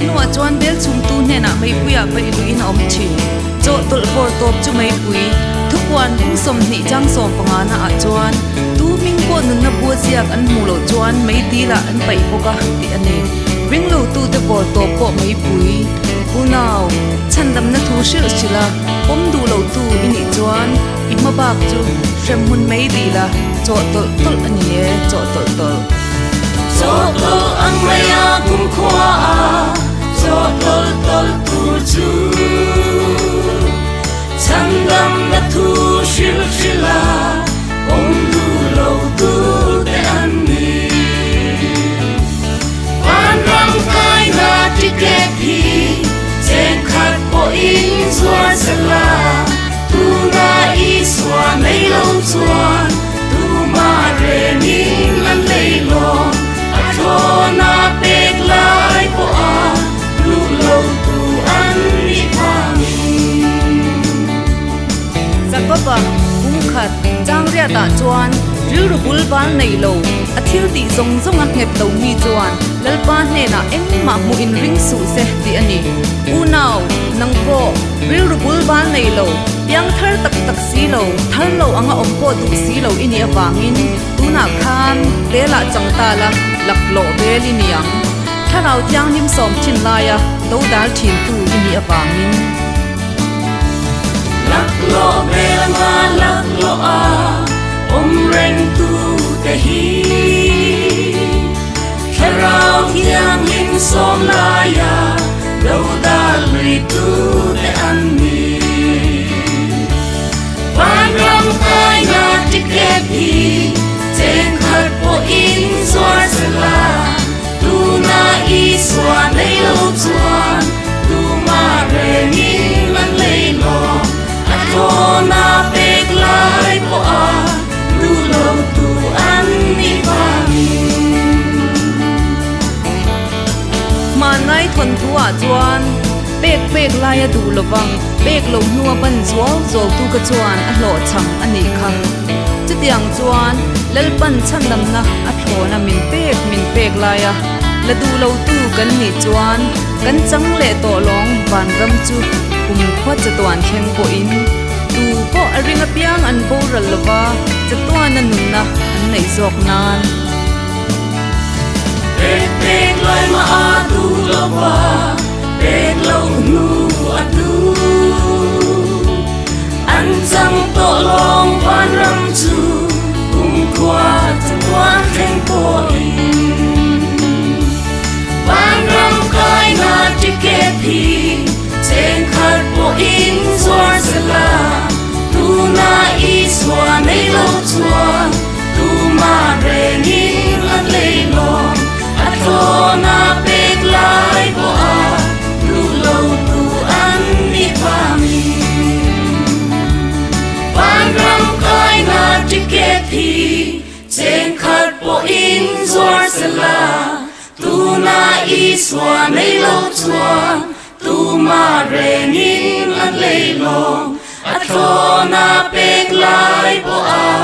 nuwa chuan bel chung tu hena mai puya pai luin om thi cho tol bor top chu mai pui thukwan ring som ni jang som panga na a chuan tu ming ko nun na bu ziak an mu lo chuan mai ti la an pai poka ti ani ring lo tu te bor top ko mai pui unaw chandam na thu shil chila om du lo tu ini chuan ima bak chu rem mun mai di la cho tol tol ani e cho tol tol cho tol ang maya kum khwa cho tol tol tu chu chandam na thu shil shila om du lo tu te ani van ram kai na tiket hi chen khat po in zua sala tu na i swa nei lo chuan tu ma re ni lan lei lo a thona pek lai po a lu lo tu an ni phami zakapa kum khat chang ria ta chuan ru bul ban nei lo a thil ti zong zong a ngep lo mi chuan lalpa hne na eng ma mu in ring su se ti ani unaw nang po ru bul ban nei lo yang thar tak tak si lo thar lo anga om po du si lo ini awangin tuna khan tela changta la lak lo beli niang tharau tiang nim som chin laya do dal thin tu ini awangin lak lo belanga lak lo a om reng tu te hi tharau tiang nim som laya do dal ri tu te ani van ram kai na tiket hi chen khat po in zua sala tu na i swa nei lo chuan tu ma re ni lan lei lo a thona pek lai po a lu lo tu an ni phami manai thon thua chuan pek lai a du lowang pek lo nuwa ban zual zol tu ka chuan a hlo chang ani khang chutiang chuan lalpan chandam na a thona min pek lai a la du lo tu kan ni chuan kan chang le to long ban ram chu kum khwa chatuan thleng po in tu po a ringa piang an bo ral lova chatuan an nun na an nei zok nan pek lai ma a du lova pek lo nu a du an chang to long van ram chu kum khwa chatuan thleng po in van ram kai na tiket hi chen khat po in zua sala tu na i swa nei lo chuan tu ma re ni lan lei lo a thona pek lai po a lu lo tu an ni phami van ram kai na tiket hi chen khat po in zua sala tu na i swa nei lo chuan tu ma re ni lan lei lo a thona pek lai po a